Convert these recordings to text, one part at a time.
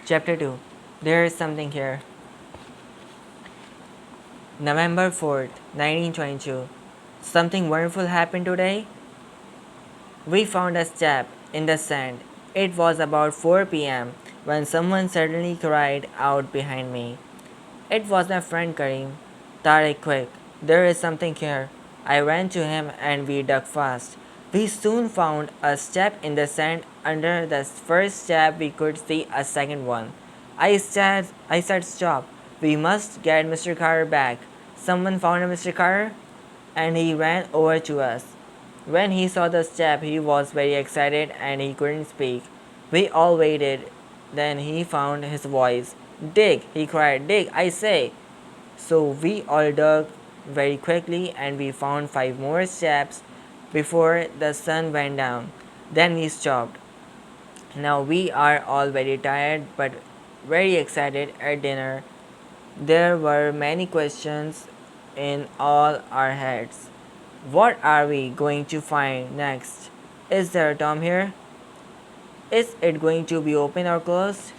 Chapter 2. There is something here. November 4th, 1922. Something wonderful happened today. We found a step in the sand. It was about 4 p.m. when someone suddenly cried out behind me. It was my friend Karim. Tariq, quick, there is something here. I ran to him and we dug fast. We soon found a step in the sand. Under the first step, we could see a second one. I said, stop. We must get Mr. Carter back. Someone found Mr. Carter and he ran over to us. When he saw the step, he was very excited and he couldn't speak. We all waited. Then he found his voice. Dig, he cried, dig, I say. So we all dug very quickly and we found 5 more steps before the sun went down. Then we stopped. Now we are all very tired but very excited at dinner. There were many questions in all our heads. What are we going to find next? Is there a Tom here? Is it going to be open or closed?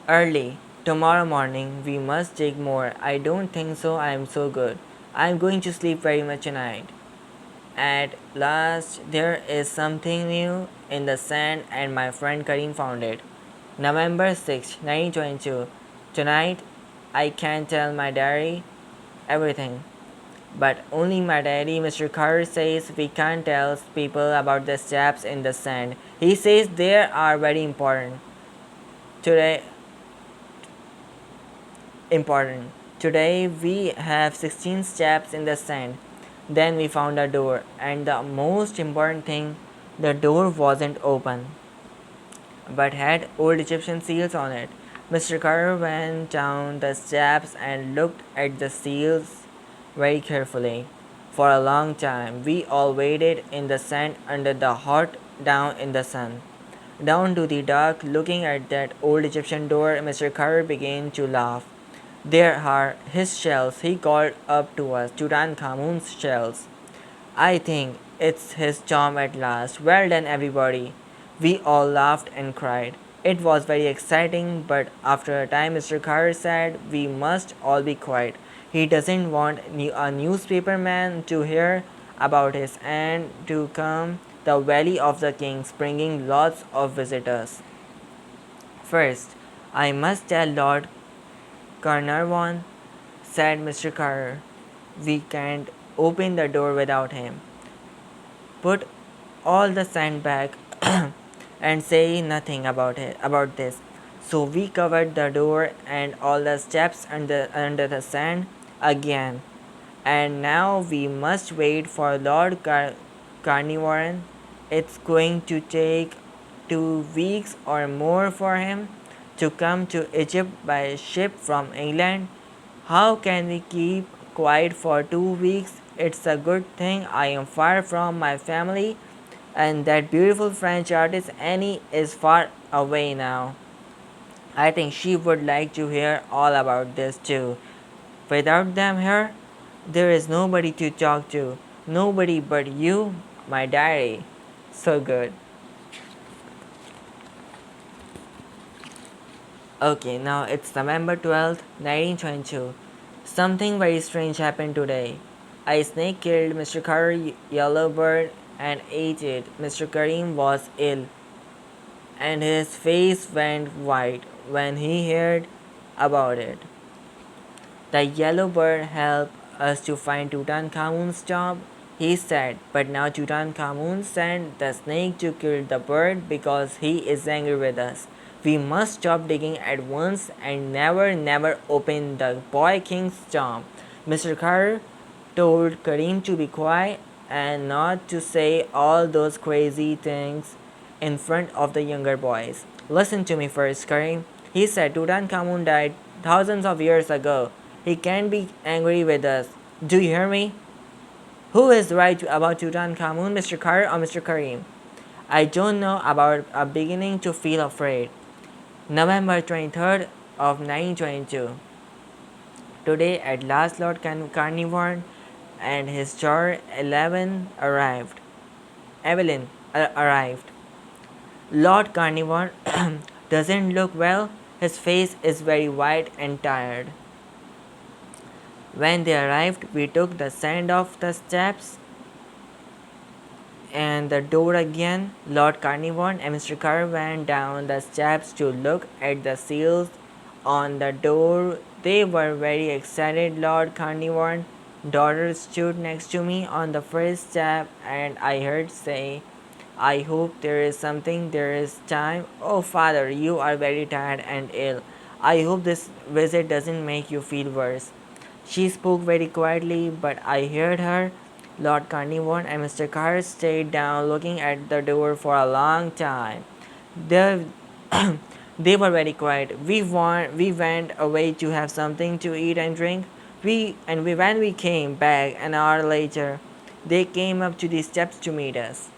Early. Tomorrow morning we must dig more. I don't think so. I am so good. I am going to sleep very much tonight. At last, there is something new in the sand, and my friend Karim found it. November 6th, 1922. Tonight, I can tell my diary everything. But only my daddy, Mr. Carter, says we can't tell people about the steps in the sand. He says they are very important. Today, important. Today we have 16 steps in the sand. Then we found a door, and the most important thing, the door wasn't open, but had old Egyptian seals on it. Mr. Carter went down the steps and looked at the seals very carefully. For a long time, we all waited in the sand under the hot down in the sun. Down to the dark, looking at that old Egyptian door, Mr. Carter began to laugh. There are his shells, he called up to us, Tutankhamun's shells. I think it's his tomb at last. Well done, everybody. We all laughed and cried. It was very exciting, but after a time, Mr. Carter said, we must all be quiet. He doesn't want a newspaper man to hear about his and to come the Valley of the Kings, bringing lots of visitors. First, I must tell Lord Carnarvon, said Mr. Carter. We can't open the door without him. Put all the sand back and say nothing about this. So we covered the door and all the steps under the sand again. And now we must wait for Lord Carnarvon. It's going to take 2 weeks or more for him to come to Egypt by ship from England. How can we keep quiet for 2 weeks? It's a good thing I am far from my family, and that beautiful French artist Annie is far away now. I think she would like to hear all about this too. Without them here, there is nobody to talk to. Nobody but you, my diary. So good. Okay, now it's November 12th, 1922. Something very strange happened today. A snake killed Mr. Carter Yellowbird and ate it. Mr. Karim was ill, and his face went white when he heard about it. The yellow bird helped us to find Tutankhamun's tomb, he said, but now Tutankhamun sent the snake to kill the bird because he is angry with us. We must stop digging at once and never open the boy king's tomb. Mr. Carter told Karim to be quiet and not to say all those crazy things in front of the younger boys. Listen to me first, Karim. He said Tutankhamun died thousands of years ago. He can't be angry with us. Do you hear me? Who is right about Tutankhamun, Mr. Carter or Mr. Karim? I don't know about a beginning to feel afraid. November 23rd of 1922. Today at last Lord Carnarvon and his daughter Evelyn arrived. Lord Carnarvon doesn't look well. His face is very white and tired. When they arrived, we took the sand off the steps and the door again. Lord Carnarvon and Mr. Carr went down the steps to look at the seals on the door. They were very excited. Lord Carnarvon's daughter stood next to me on the first step, and I heard say, I hope there is something, there is time. Oh, father, you are very tired and ill. I hope this visit doesn't make you feel worse. She spoke very quietly, but I heard her. Lord Carnarvon and Mr. Carr stayed down looking at the door for a long time. They, they were very quiet. We went away to have something to eat and drink. When we came back an hour later, they came up to the steps to meet us.